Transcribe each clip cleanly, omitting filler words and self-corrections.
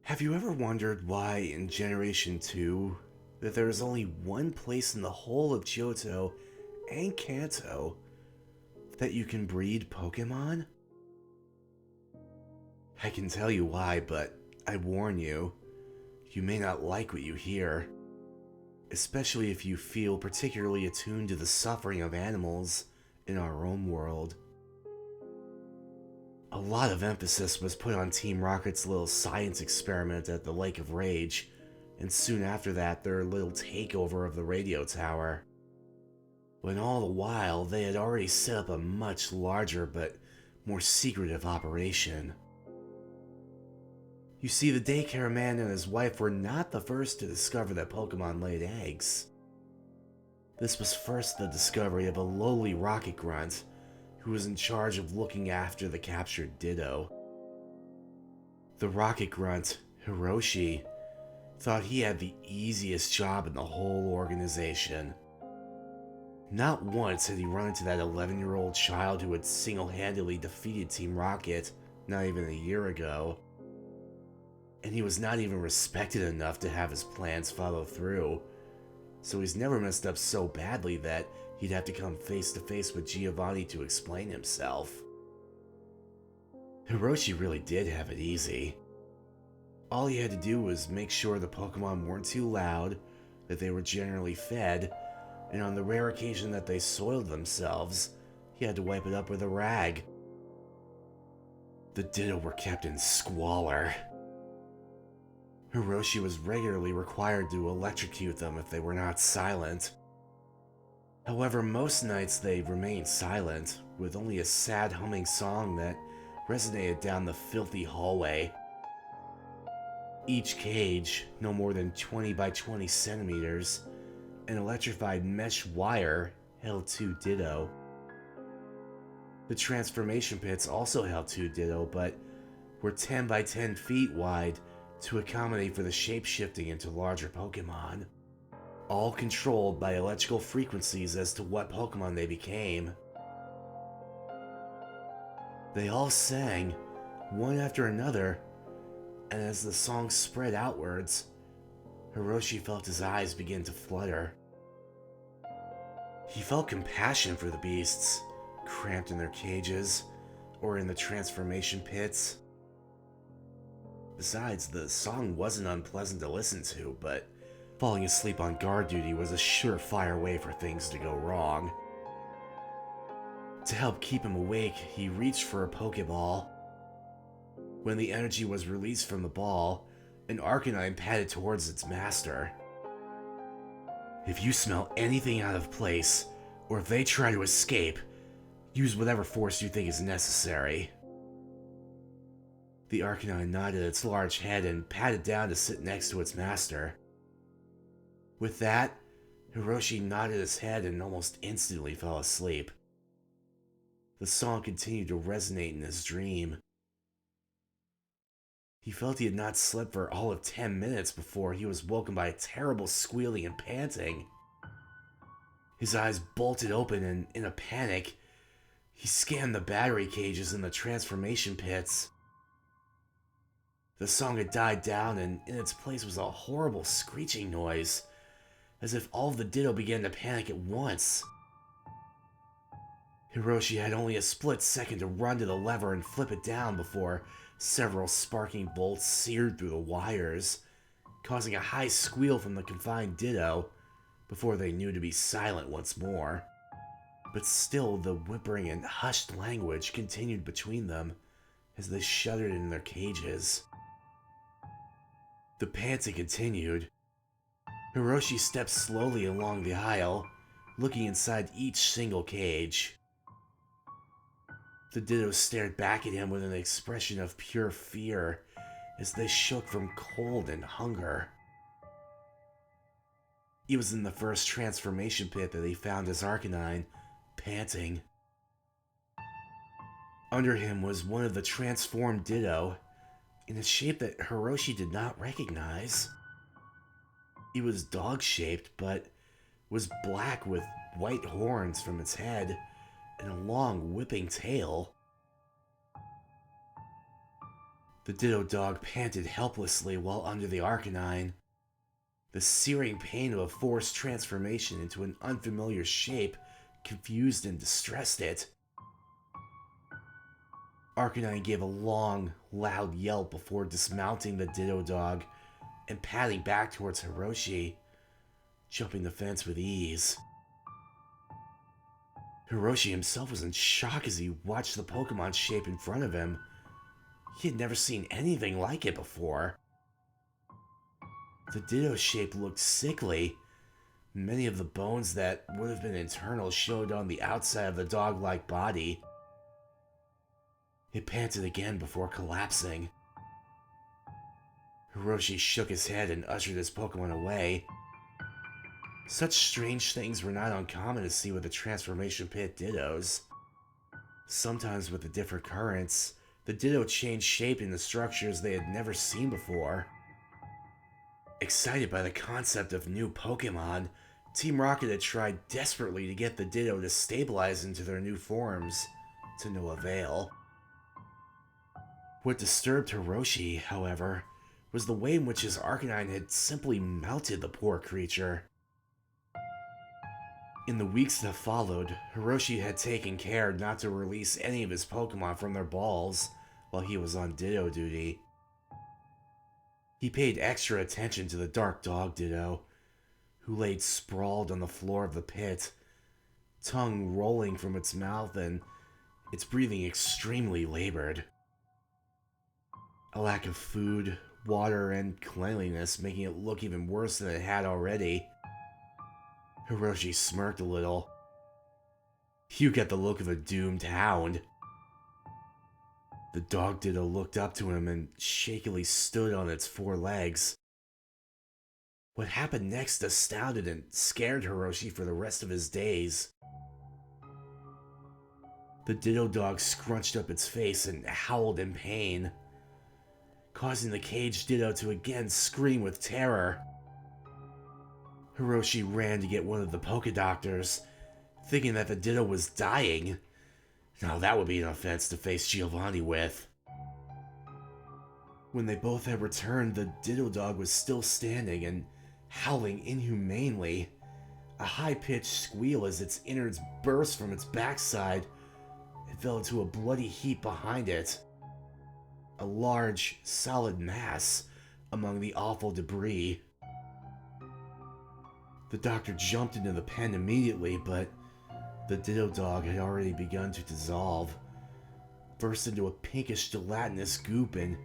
Have you ever wondered why in Generation 2 that there is only one place in the whole of Johto and Kanto that you can breed Pokemon? I can tell you why, but I warn you, you may not like what you hear, especially if you feel particularly attuned to the suffering of animals in our own world. A lot of emphasis was put on Team Rocket's little science experiment at the Lake of Rage, and soon after that their little takeover of the radio tower. When all the while they had already set up a much larger but more secretive operation. You see, the daycare man and his wife were not the first to discover that Pokemon laid eggs. This was first the discovery of a lowly rocket grunt who was in charge of looking after the captured Ditto. The rocket grunt, Hiroshi, thought he had the easiest job in the whole organization. Not once had he run into that 11-year-old child who had single-handedly defeated Team Rocket not even a year ago. And he was not even respected enough to have his plans follow through, so he's never messed up so badly that he'd have to come face to face with Giovanni to explain himself. Hiroshi really did have it easy. All he had to do was make sure the Pokemon weren't too loud, that they were generally fed, and on the rare occasion that they soiled themselves, he had to wipe it up with a rag. The Ditto were kept in squalor. Hiroshi was regularly required to electrocute them if they were not silent. However, most nights they remained silent, with only a sad humming song that resonated down the filthy hallway. Each cage, no more than 20 by 20 centimeters, an electrified mesh wire held 2 Ditto. The transformation pits also held 2 Ditto, but were 10 by 10 feet wide to accommodate for the shape-shifting into larger Pokemon, all controlled by electrical frequencies as to what Pokemon they became. They all sang, one after another, and as the song spread outwards, Hiroshi felt his eyes begin to flutter. He felt compassion for the beasts, cramped in their cages, or in the transformation pits. Besides, the song wasn't unpleasant to listen to, but falling asleep on guard duty was a surefire way for things to go wrong. To help keep him awake, he reached for a Pokeball. When the energy was released from the ball, an Arcanine padded towards its master. If you smell anything out of place, or if they try to escape, use whatever force you think is necessary. The Arcanine nodded its large head and patted down to sit next to its master. With that, Hiroshi nodded his head and almost instantly fell asleep. The song continued to resonate in his dream. He felt he had not slept for all of 10 minutes before he was woken by a terrible squealing and panting. His eyes bolted open and, in a panic, he scanned the battery cages in the transformation pits. The song had died down, and in its place was a horrible screeching noise, as if all of the Ditto began to panic at once. Hiroshi had only a split second to run to the lever and flip it down before several sparking bolts seared through the wires, causing a high squeal from the confined Ditto before they knew to be silent once more. But still, the whimpering and hushed language continued between them as they shuddered in their cages. The panting continued. Hiroshi stepped slowly along the aisle, looking inside each single cage. The Dittos stared back at him with an expression of pure fear as they shook from cold and hunger. It was in the first transformation pit that he found his Arcanine, panting. Under him was one of the transformed Ditto, in a shape that Hiroshi did not recognize. It was dog-shaped, but was black with white horns from its head and a long whipping tail. The Ditto dog panted helplessly while under the Arcanine. The searing pain of a forced transformation into an unfamiliar shape confused and distressed it. Arcanine gave a long, loud yelp before dismounting the Ditto dog and padding back towards Hiroshi, jumping the fence with ease. Hiroshi himself was in shock as he watched the Pokemon shape in front of him. He had never seen anything like it before. The Ditto shape looked sickly. Many of the bones that would have been internal showed on the outside of the dog-like body. It panted again before collapsing. Hiroshi shook his head and ushered his Pokemon away. Such strange things were not uncommon to see with the transformation pit Dittos. Sometimes with the different currents, the Ditto changed shape into structures they had never seen before. Excited by the concept of new Pokemon, Team Rocket had tried desperately to get the Ditto to stabilize into their new forms, to no avail. What disturbed Hiroshi, however, was the way in which his Arcanine had simply melted the poor creature. In the weeks that followed, Hiroshi had taken care not to release any of his Pokemon from their balls while he was on Ditto duty. He paid extra attention to the Dark Dog Ditto, who laid sprawled on the floor of the pit, tongue rolling from its mouth and its breathing extremely labored. A lack of food, water, and cleanliness making it look even worse than it had already. Hiroshi smirked a little. You get the look of a doomed hound. The dog Ditto looked up to him and shakily stood on its 4 legs. What happened next astounded and scared Hiroshi for the rest of his days. The Ditto dog scrunched up its face and howled in pain, causing the caged Ditto to again scream with terror. Hiroshi ran to get one of the Poké Doctors, thinking that the Ditto was dying. Now that would be an offense to face Giovanni with. When they both had returned, the Ditto dog was still standing and howling inhumanely, a high-pitched squeal as its innards burst from its backside and fell into a bloody heap behind it. A large, solid mass among the awful debris. The doctor jumped into the pen immediately, but the Ditto dog had already begun to dissolve, burst into a pinkish gelatinous goop, and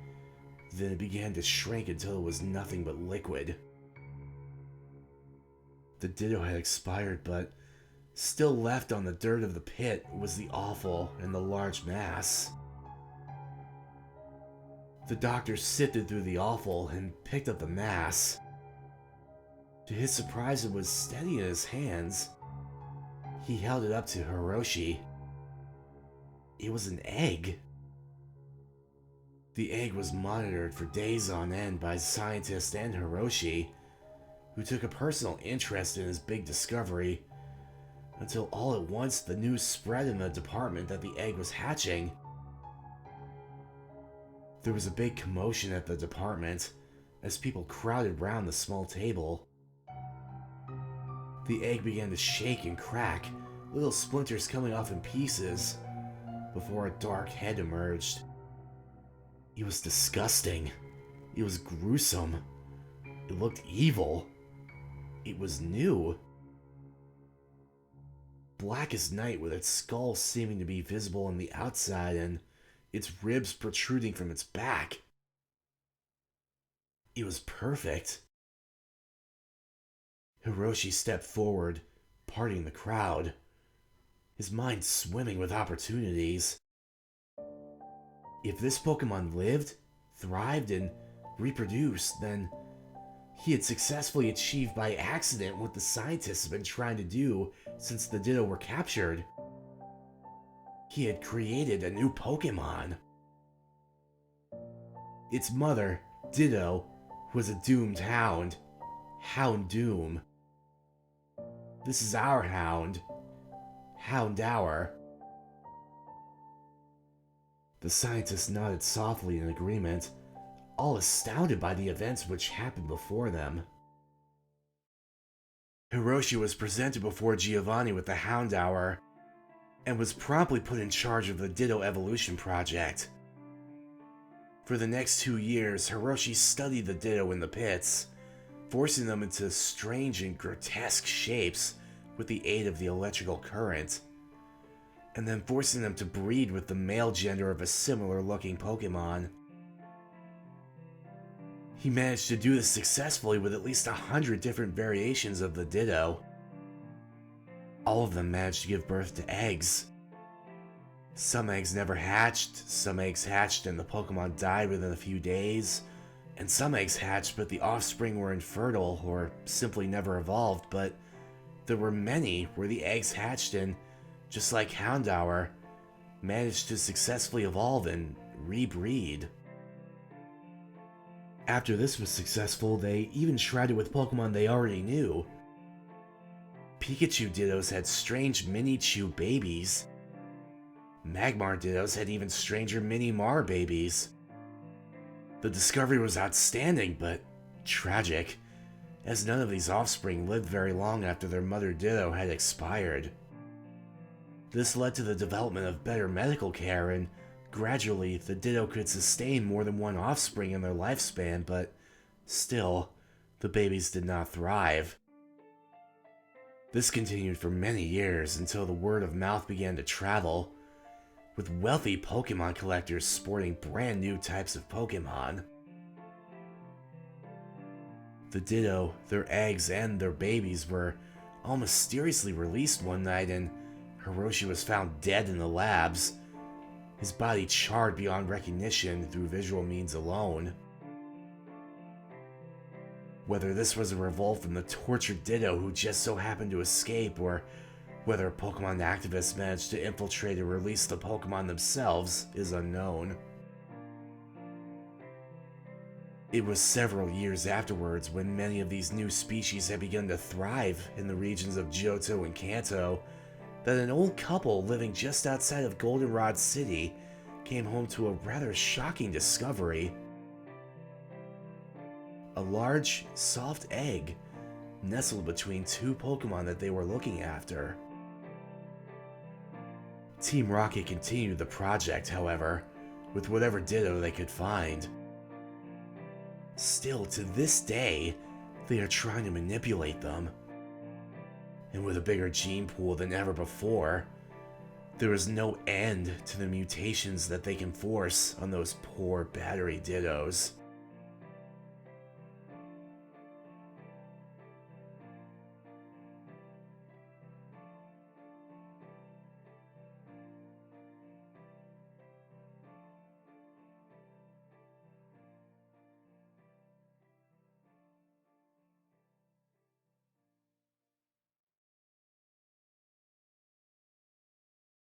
then it began to shrink until it was nothing but liquid. The Ditto had expired, but still left on the dirt of the pit was the offal and the large mass. The doctor sifted through the offal and picked up the mass. To his surprise, it was steady in his hands. He held it up to Hiroshi. It was an egg. The egg was monitored for days on end by scientists and Hiroshi, who took a personal interest in his big discovery, until all at once the news spread in the department that the egg was hatching. There was a big commotion at the department as people crowded round the small table. The egg began to shake and crack, little splinters coming off in pieces, before a dark head emerged. It was disgusting. It was gruesome. It looked evil. It was new. Black as night, with its skull seeming to be visible on the outside and its ribs protruding from its back. It was perfect. Hiroshi stepped forward, parting the crowd, his mind swimming with opportunities. If this Pokemon lived, thrived, and reproduced, then he had successfully achieved by accident what the scientists had been trying to do since the Ditto were captured. He had created a new Pokemon. Its mother, Ditto, was a doomed hound, Houndour. This is our hound, Houndour. The scientists nodded softly in agreement, all astounded by the events which happened before them. Hiroshi was presented before Giovanni with the Houndour, and was promptly put in charge of the Ditto evolution project. For the next 2 years, Hiroshi studied the Ditto in the pits, forcing them into strange and grotesque shapes with the aid of the electrical current, and then forcing them to breed with the male gender of a similar-looking Pokemon. He managed to do this successfully with at least 100 different variations of the Ditto. All of them managed to give birth to eggs. Some eggs never hatched, some eggs hatched and the Pokemon died within a few days, and some eggs hatched but the offspring were infertile or simply never evolved, but there were many where the eggs hatched and, just like Houndour, managed to successfully evolve and rebreed. After this was successful, they even tried it with Pokemon they already knew. Pikachu Dittos had strange mini-Chew babies. Magmar Dittos had even stranger mini-Mar babies. The discovery was outstanding, but tragic, as none of these offspring lived very long after their mother Ditto had expired. This led to the development of better medical care, and gradually the Ditto could sustain more than one offspring in their lifespan, but still, the babies did not thrive. This continued for many years until the word of mouth began to travel, with wealthy Pokemon collectors sporting brand new types of Pokemon. The Ditto, their eggs, and their babies were all mysteriously released one night, and Hiroshi was found dead in the labs, his body charred beyond recognition through visual means alone. Whether this was a revolt from the tortured Ditto who just so happened to escape, or whether Pokemon activists managed to infiltrate and release the Pokemon themselves, is unknown. It was several years afterwards, when many of these new species had begun to thrive in the regions of Johto and Kanto, that an old couple living just outside of Goldenrod City came home to a rather shocking discovery. A large, soft egg nestled between two Pokemon that they were looking after. Team Rocket continued the project, however, with whatever Ditto they could find. Still, to this day, they are trying to manipulate them. And with a bigger gene pool than ever before, there is no end to the mutations that they can force on those poor battery Dittos.